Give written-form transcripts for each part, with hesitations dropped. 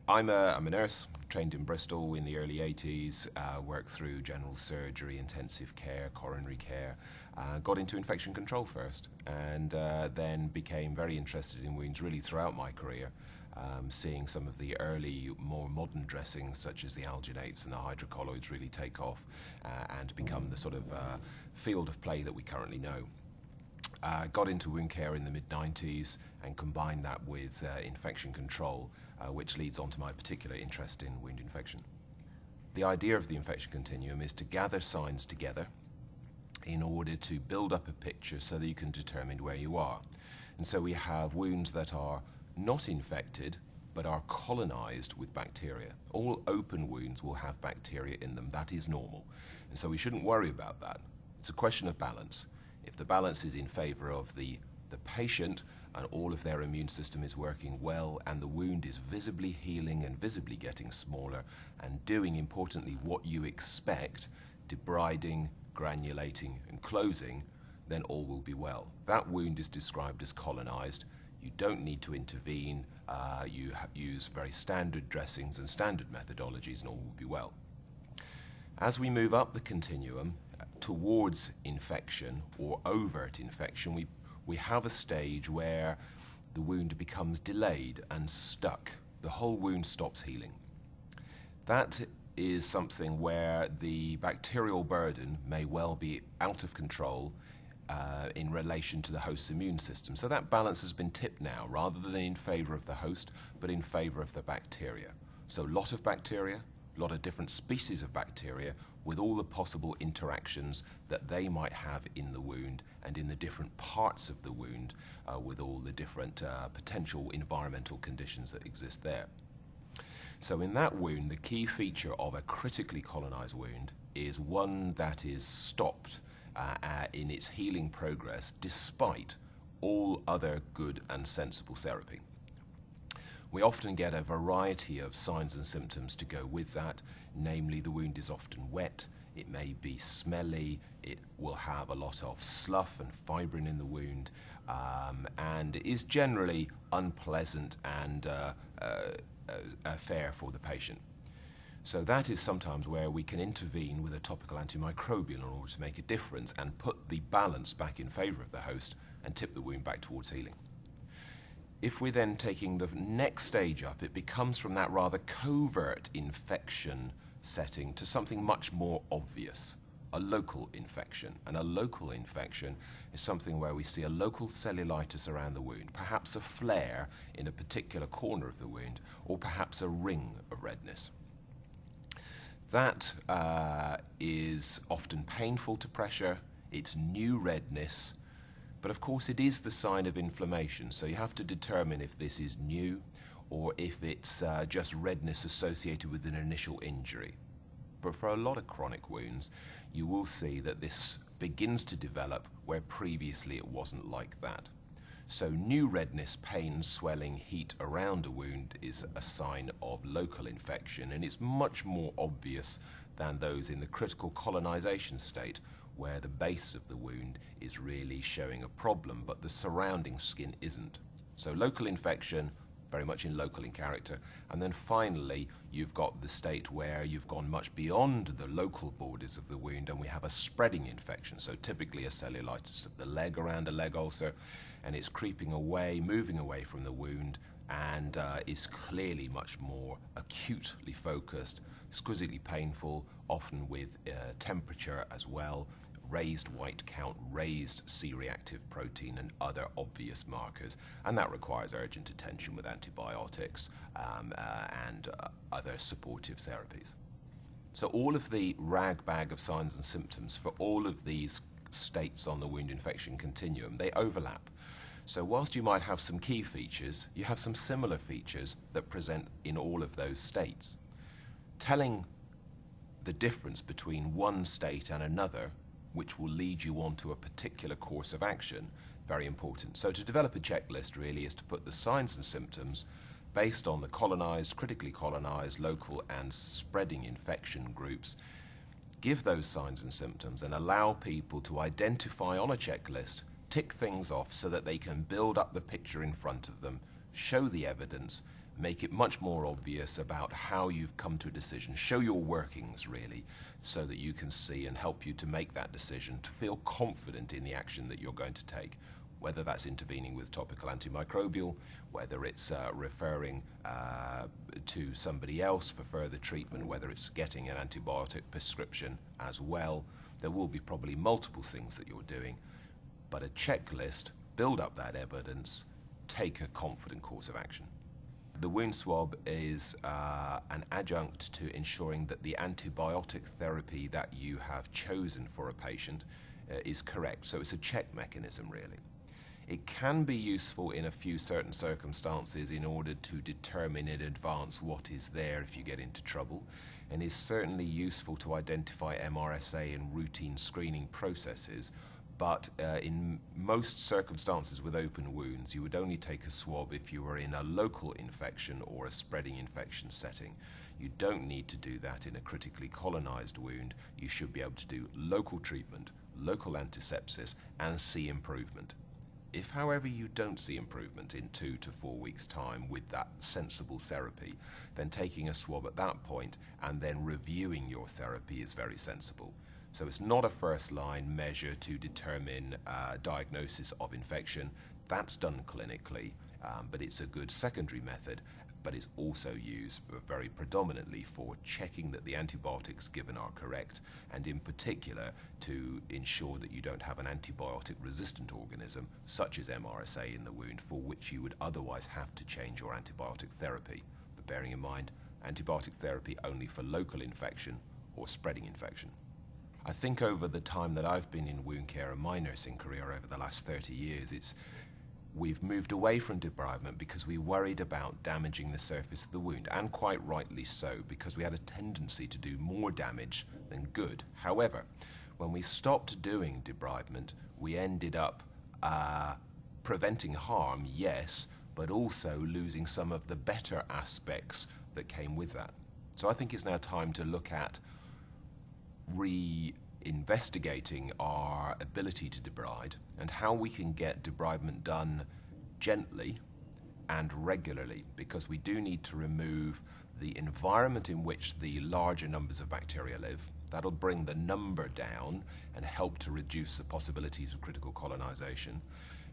I'm a nurse, trained in Bristol in the early 80s, worked through general surgery, intensive care, coronary care, got into infection control first, and then became very interested in wounds really throughout my career, seeing some of the early, more modern dressings such as the alginates and the hydrocolloids really take off and become the sort of field of play that we currently know. Got into wound care in the mid-90s and combined that with infection control, which leads on to my particular interest in wound infection. The idea of the infection continuum is to gather signs together in order to build up a picture so that you can determine where you are. And so we have wounds that are not infected but are colonized with bacteria. All open wounds will have bacteria in them. That is normal. And so we shouldn't worry about that. It's a question of balance. If the balance is in favor of the patient and all of their immune system is working well and the wound is visibly healing and visibly getting smaller and doing, importantly, what you expect, debriding, granulating and closing, then all will be well. That wound is described as colonized. You don't need to intervene. You use very standard dressings and standard methodologies and all will be well. As we move up the continuum towards infection or overt infection, we have a stage where the wound becomes delayed and stuck. The whole wound stops healing. That is something where the bacterial burden may well be out of control in relation to the host's immune system. So that balance has been tipped now, rather than in favor of the host, but in favor of the bacteria. So a lot of bacteria, a lot of different species of bacteria with all the possible interactions that they might have in the wound and in the different parts of the wound with all the different potential environmental conditions that exist there. So in that wound, the key feature of a critically colonized wound is one that is stopped in its healing progress despite all other good and sensible therapy. We often get a variety of signs and symptoms to go with that, namely the wound is often wet, it may be smelly, it will have a lot of slough and fibrin in the wound, and is generally unpleasant and fair for the patient. So that is sometimes where we can intervene with a topical antimicrobial in order to make a difference and put the balance back in favour of the host and tip the wound back towards healing. If we're then taking the next stage up, it becomes from that rather covert infection setting to something much more obvious, a local infection. And a local infection is something where we see a local cellulitis around the wound, perhaps a flare in a particular corner of the wound, or perhaps a ring of redness. That is often painful to pressure, it's new redness, but of course it is the sign of inflammation, so you have to determine if this is new or if it's just redness associated with an initial injury. But for a lot of chronic wounds, you will see that this begins to develop where previously it wasn't like that. So new redness, pain, swelling, heat around a wound is a sign of local infection, and it's much more obvious than those in the critical colonization state, where the base of the wound is really showing a problem, but the surrounding skin isn't. So local infection, very much local in character. And then finally, you've got the state where you've gone much beyond the local borders of the wound and we have a spreading infection. So typically a cellulitis of the leg around a leg ulcer, and it's creeping away, moving away from the wound, and is clearly much more acutely focused, exquisitely painful, often with temperature as well, raised white count, raised C-reactive protein and other obvious markers, and that requires urgent attention with antibiotics and other supportive therapies. So all of the rag bag of signs and symptoms for all of these states on the wound infection continuum, they overlap. So whilst you might have some key features, you have some similar features that present in all of those states. Telling the difference between one state and another, which will lead you on to a particular course of action, very important. So to develop a checklist really is to put the signs and symptoms based on the colonized, critically colonized, local and spreading infection groups, give those signs and symptoms and allow people to identify on a checklist, tick things off so that they can build up the picture in front of them, show the evidence, Make it much more obvious about how you've come to a decision. Show your workings, really, so that you can see and help you to make that decision, to feel confident in the action that you're going to take, whether that's intervening with topical antimicrobial, whether it's referring to somebody else for further treatment, whether it's getting an antibiotic prescription as well. There will be probably multiple things that you're doing, but a checklist, build up that evidence, take a confident course of action. The wound swab is an adjunct to ensuring that the antibiotic therapy that you have chosen for a patient is correct. So it's a check mechanism, really. It can be useful in a few certain circumstances in order to determine in advance what is there if you get into trouble, and is certainly useful to identify MRSA in routine screening processes. But in most circumstances with open wounds, you would only take a swab if you were in a local infection or a spreading infection setting. You don't need to do that in a critically colonized wound. You should be able to do local treatment, local antisepsis, and see improvement. If, however, you don't see improvement in 2 to 4 weeks' time with that sensible therapy, then taking a swab at that point and then reviewing your therapy is very sensible. So it's not a first-line measure to determine diagnosis of infection. That's done clinically, but it's a good secondary method, but it's also used very predominantly for checking that the antibiotics given are correct, and in particular to ensure that you don't have an antibiotic-resistant organism, such as MRSA in the wound, for which you would otherwise have to change your antibiotic therapy. But bearing in mind, antibiotic therapy only for local infection or spreading infection. I think over the time that I've been in wound care and my nursing career over the last 30 years, we've moved away from debridement because we worried about damaging the surface of the wound, and quite rightly so, because we had a tendency to do more damage than good. However, when we stopped doing debridement, we ended up preventing harm, yes, but also losing some of the better aspects that came with that. So I think it's now time to look at re-investigating our ability to debride and how we can get debridement done gently and regularly, because we do need to remove the environment in which the larger numbers of bacteria live. That'll bring the number down and help to reduce the possibilities of critical colonization.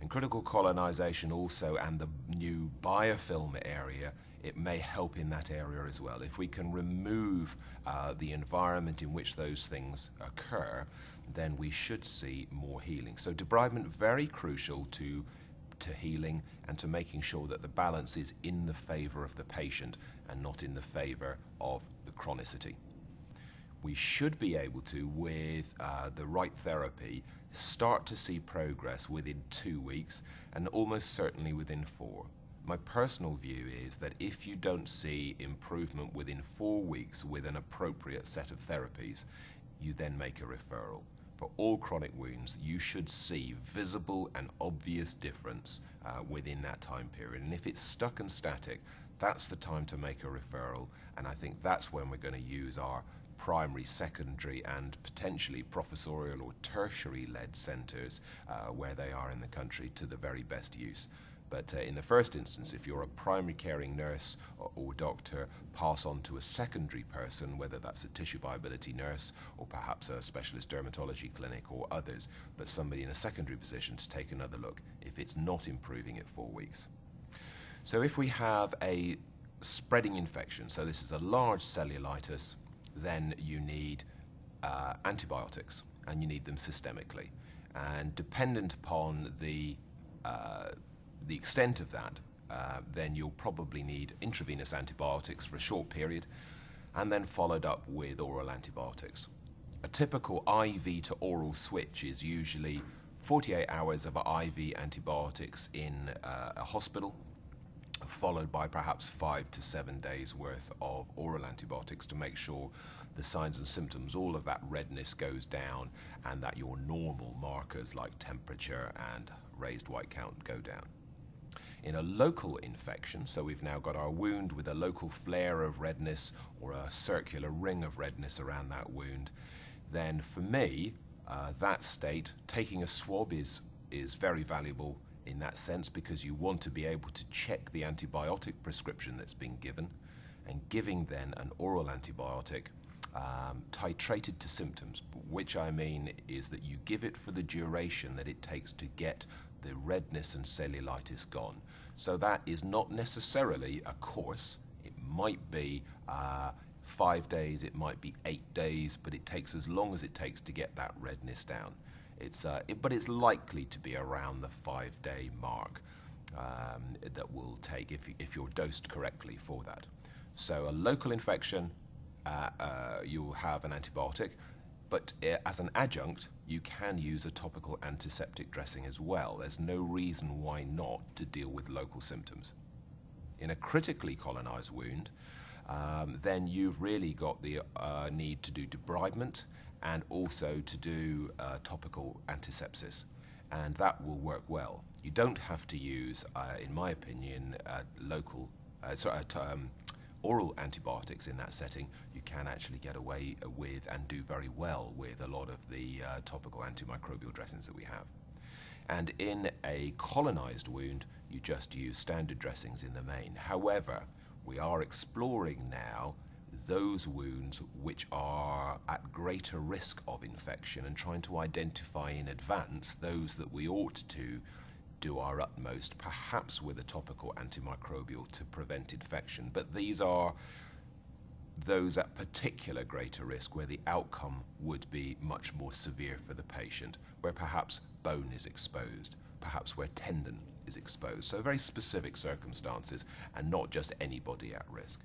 And critical colonization also, and the new biofilm area, it may help in that area as well. If we can remove the environment in which those things occur, then we should see more healing. So debridement, very crucial to healing and to making sure that the balance is in the favor of the patient and not in the favor of the chronicity. We should be able to, with the right therapy, start to see progress within 2 weeks and almost certainly within 4. My personal view is that if you don't see improvement within 4 weeks with an appropriate set of therapies, you then make a referral. For all chronic wounds, you should see visible and obvious difference within that time period. And if it's stuck and static, that's the time to make a referral. And I think that's when we're going to use our primary, secondary, and potentially professorial or tertiary-led centres where they are in the country to the very best use. But in the first instance, if you're a primary caring nurse or doctor, pass on to a secondary person, whether that's a tissue viability nurse or perhaps a specialist dermatology clinic or others, but somebody in a secondary position to take another look if it's not improving at 4 weeks. So if we have a spreading infection, so this is a large cellulitis, then you need antibiotics, and you need them systemically. And dependent upon the extent of that, then you'll probably need intravenous antibiotics for a short period, and then followed up with oral antibiotics. A typical IV to oral switch is usually 48 hours of IV antibiotics in a hospital, followed by perhaps 5 to 7 days worth of oral antibiotics to make sure the signs and symptoms, all of that redness goes down, and that your normal markers like temperature and raised white count go down. In a local infection, so we've now got our wound with a local flare of redness or a circular ring of redness around that wound, then for me, that state, taking a swab is very valuable in that sense, because you want to be able to check the antibiotic prescription that's been given, and giving then an oral antibiotic titrated to symptoms, which I mean is that you give it for the duration that it takes to get the redness and cellulitis gone. So that is not necessarily a course. It might be 5 days, it might be 8 days, but it takes as long as it takes to get that redness down. But it's likely to be around the 5-day mark that will take if you're dosed correctly for that. So a local infection, you'll have an antibiotic, but as an adjunct, you can use a topical antiseptic dressing as well. There's no reason why not to deal with local symptoms. In a critically colonized wound, then you've really got the need to do debridement and also to do topical antisepsis, and that will work well. You don't have to use, in my opinion, oral antibiotics in that setting. You can actually get away with and do very well with a lot of the topical antimicrobial dressings that we have. And in a colonized wound, you just use standard dressings in the main. However, we are exploring now those wounds which are at greater risk of infection and trying to identify in advance those that we ought to do our utmost, perhaps with a topical antimicrobial, to prevent infection. But these are those at particular greater risk where the outcome would be much more severe for the patient, where perhaps bone is exposed, perhaps where tendon is exposed. So very specific circumstances and not just anybody at risk.